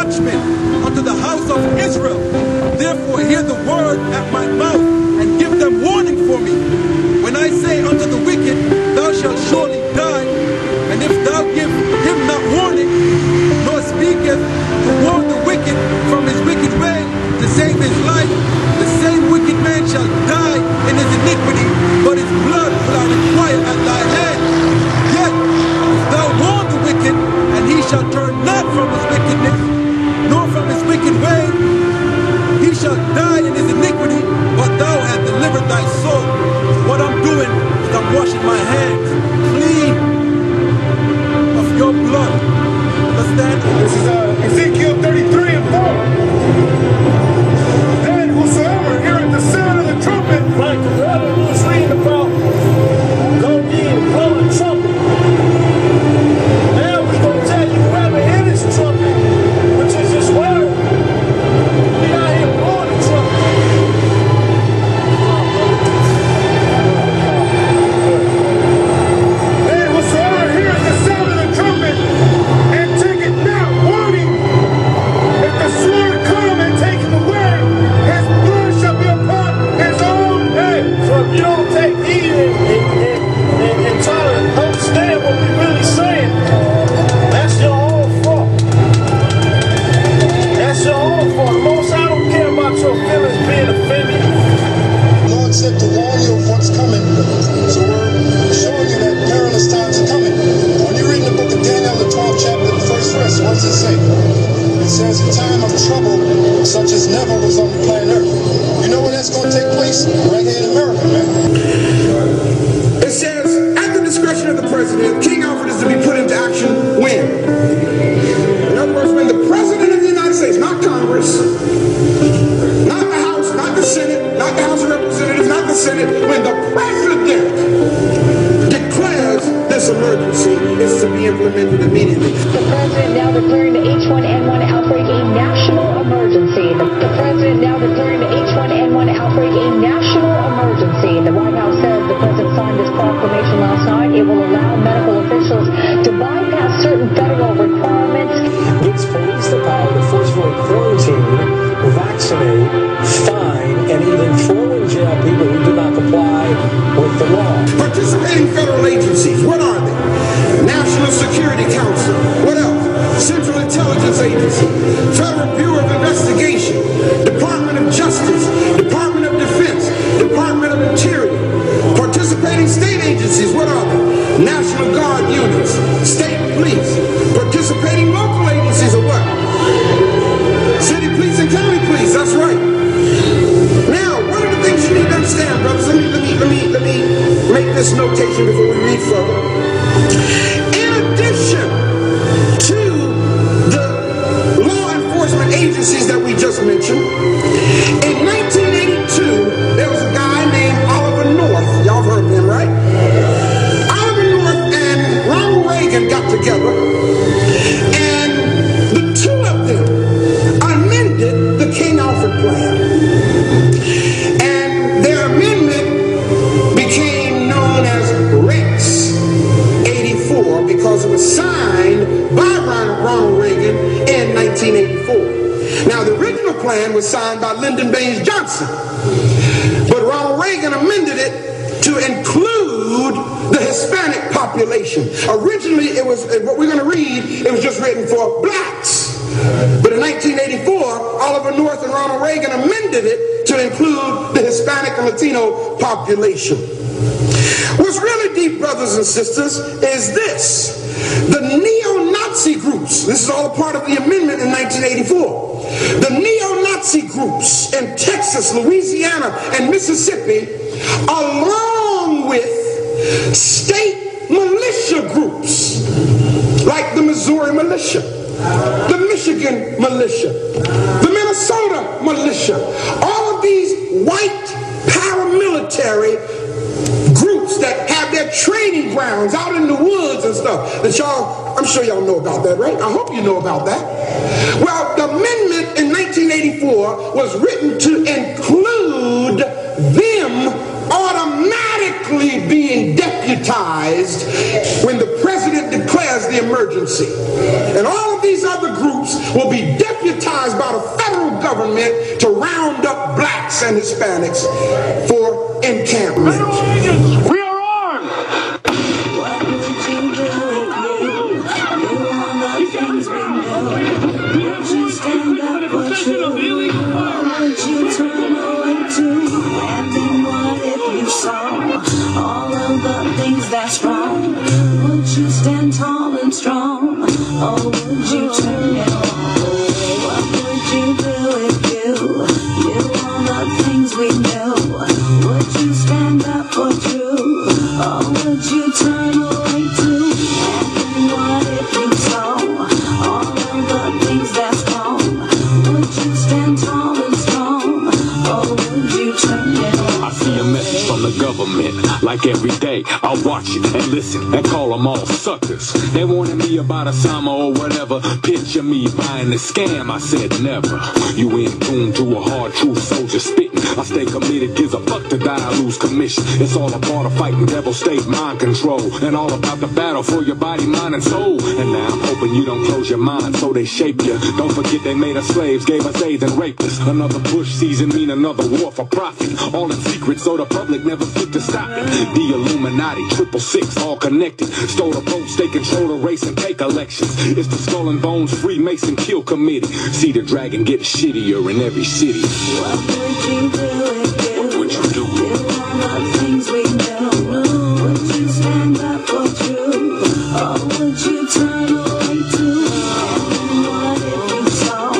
watchmen unto the house of Israel. Therefore hear the word at my mouth, and give them warning for me. When I say unto the wicked, thou shalt surely die, and if thou give him not warning, nor speaketh to warn the wicked from his wicked way, to save his life, the same wicked man shall die in his iniquity, but his blood will I require at thy hand. Yet, if thou warn the wicked, and he shall turn not from his wickedness, nor from his wicked way, he shall die in his iniquity, but thou hast delivered thy soul. So what I'm doing is I'm washing my hands clean of your blood. Understand? This is Ezekiel 33 and 4. Then whosoever heareth the sound of the trumpet, like the brother who was reading about, go ye and blow the trumpet. Now we're going to tell you whoever hear this trumpet, which is his word, we out here blowing the trumpet. then whosoever heareth the sound of the trumpet, and taketh not warning, if the sword come and take him away, his blood shall be upon his own head. So if you don't take heed and try to understand what we're really saying, that's your own fault. That's your own fault. The most I don't care about your feelings being offended. The Lord said to warn you of what's coming, so we're showing you that perilous times are coming. When you read in the book of Daniel, the 12th chapter, the first verse, what does it say? It says, a time of trouble such as never was on the planet Earth. You know when that's going to take place? Right here in America, man. It says, at the discretion of the president, King Alfred is to be put into action when? In other words, when the president of the United States, not Congress, not the House, not the Senate, not the House of Representatives, not the Senate, when the president declares this emergency, is to be implemented immediately. The president now declaring the H1N1 outbreak a national emergency. The president now declaring the H1N1 outbreak a national emergency. The White House says the president signed this proclamation last night. It will allow medical officials to bypass certain federal requirements. Gives police the power to forcefully quarantine, vaccinate, fine, and even throw in jail people who do not comply with the law. Participating federal agencies, what are they? National Security Council, what else? Central Intelligence Agency, Federal Bureau of Investigation, Department of Justice, Department of Defense, Department of Interior. Participating state agencies, what are they? National Guard units, state police. Participating local agencies are what? City police and county police, that's right. Now, one of the things you need to understand, brothers, let me make this notation before we read further. In addition to the law enforcement agencies that we just mentioned, in 1982, there was a guy named Oliver North. Y'all have heard of him, right? Oliver North and Ronald Reagan got together, and the two of them amended the King Alfred Plan. And their amendment became known as Rex 84 because it was signed by Ronald Reagan in 1984. Now, the original plan was signed by Lyndon Baines Johnson, but Ronald Reagan amended it to include the Hispanic population. Originally, it was, what we're going to read, it was just written for blacks. But in 1984, Oliver North and Ronald Reagan amended it to include the Hispanic and Latino population. What's really deep, brothers and sisters, is this. The neo-Nazi groups, this is all a part of the amendment in 1984. The neo-Nazi groups in Texas, Louisiana, and Mississippi, along with state militia groups, like the Missouri militia, the Michigan militia, the Minnesota militia, all of these white paramilitary groups that have their training grounds out in the woods and stuff that y'all, I'm sure y'all know about that, right? I hope you know about that. Well, the amendment in 1984 was written to include them automatically being deputized when the president declares the the emergency. And all of these other groups will be deputized by the federal government to round up blacks and Hispanics for encampment. We are armed! What would you do if you want the things we know? Would you stand up for true? Or would you turn away too? And then what if you saw all of the things that's wrong? Would you stand tall and strong? Or would you turn it on? What would you do if you want the things we know? Would you stand up for true? Or would you turn away too? And then what if you saw all of the things that's wrong? Would you stand tall and strong? Or would you turn it on? I see a message from the government, like every day. I watch it and listen and call them all suckers. They wanted me about Osama or whatever. Picture me buying the scam. I said never. You in tune to a hard truth soldier spitting. I stay committed, gives a fuck to die, I lose commission. It's all a part of fighting devil state mind control, and all about the battle for your body, mind, and soul. And now I'm hoping you don't close your mind so they shape you. Don't forget they made us slaves, gave us AIDS and raped us. Another Bush season mean another war for profit. All in secret so the public never get to stop it. The Illuminati, 666, all connected. Stole the votes, they control the race and take elections. It's the Skull and Bones Freemason Kill Committee. See the dragon get shittier in every city. What would you do if you want the things we know? Would you stand up for true? Or would you turn away too? And what if you saw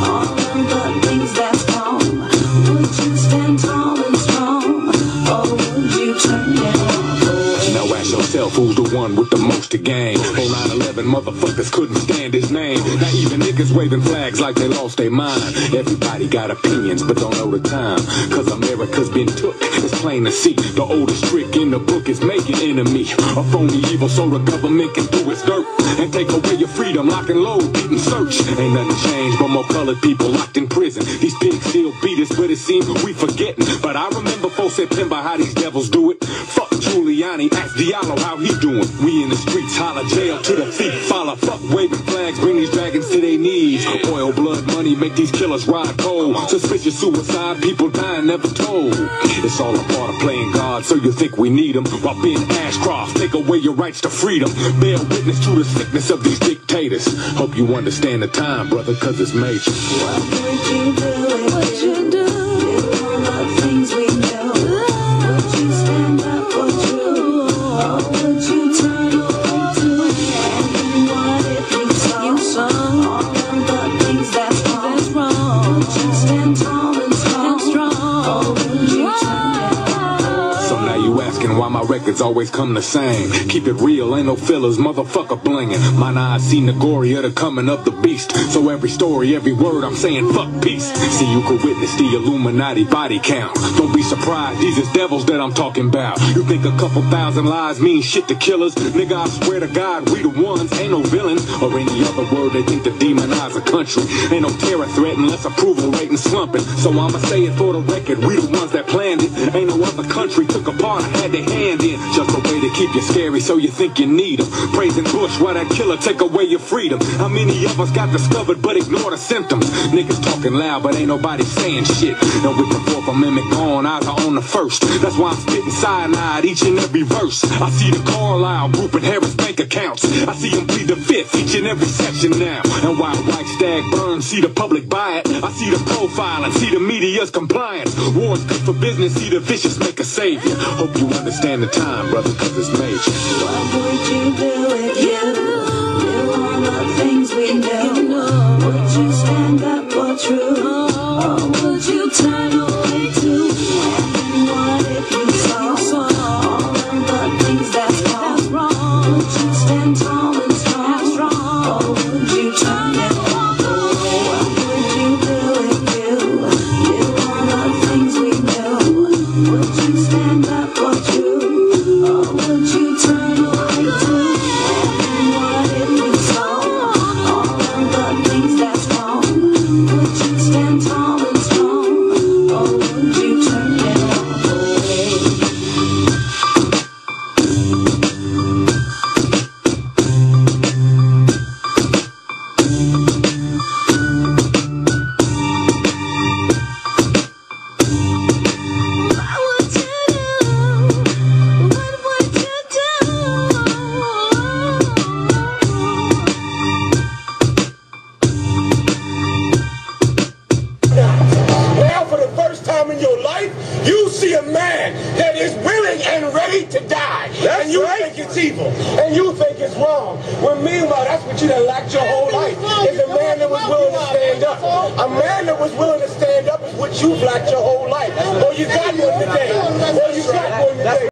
all of the things that's wrong? Would you stand tall and strong? Or would you turn it on? Now ask yourself who's the one with the most to gain. On 9/11 motherfuckers couldn't stand his name. Now even niggas waving flags like they lost their mind. Everybody got opinions but don't know the time. Cause America's been took, it's plain to see. The oldest trick in the book is making enemy. A phony evil so the government can do its dirt and take away your freedom, lock and load, beat and search. Ain't nothing changed but more colored people locked in prison. These pigs still beat us but it seems we forgetting. But I remember 4 September how these devils do it. Fuck Giuliani, ask Diallo how he doing. We in the streets, holler jail to the thief, follow. Fuck waving flags, bring these dragons to their knees. Oil, blood, money, make these killers ride cold. Suspicious suicide, people dying never told. It's all a part of playing God, so you think we need them. While Ben Ashcroft take away your rights to freedom. Bear witness to the sickness of these dictators. Hope you understand the time, brother, cause it's major. What would you do if you want the things we know? Would you stand up for true? Or would you turn away too? And what if you saw all of the things that's wrong? Would you stand tall and strong? Or would you turn it on? So now you asking why my records always come the same. Keep it real, ain't no fillers, motherfucker blinging. Mine eyes seen the glory of the coming of the beast. So every story, every word I'm saying, fuck peace. See, you could witness the Illuminati body count. Don't be surprised, these is devils that I'm talking about. You think a couple thousand lies mean shit to killers? Nigga, I swear to God, we the ones, ain't no villains. Or any other word they think to demonize a country. Ain't no terror threat unless approval rating slumping. So I'ma say it for the record, we the ones that planned it. Ain't no other country took a part, had their hand in. Just a way to keep you scary so you think you need them. Praising Bush while that killer take away your freedom. How many of us got discovered but ignore the symptoms? Niggas talking loud but ain't nobody saying shit. Now with the 4th Amendment gone, eyes are on the 1st. That's why I'm spitting cyanide each and every verse. I see the Carlisle group and Harris bank accounts. I see them plead the 5th each and every section now. And while White Stag burns, see the public buy it. I see the profile and see the media's compliance. War's good for business, see the vicious make a savior. Hope you understand the time, brother, cause it's major. What would you do if you want the things we know? Would you stand up for true? Or would you turn away too? And what if you saw all of the things that's wrong? Would you stand tall and strong? Or would you turn it on? What would you do if you want the things we know? Would you stand up for true? Or would you turn away too? And what if you saw all of the things that's wrong? Would you stand tall and strong? Or would you turn it on? a man that is willing and ready to die. That's and you right. think it's evil. And you think it's wrong. When meanwhile, that's what you done lacked your whole life. Is a man that was willing to stand up. A man that was willing to stand up is what you've lacked your whole life. Or you got one today. Or you got one today.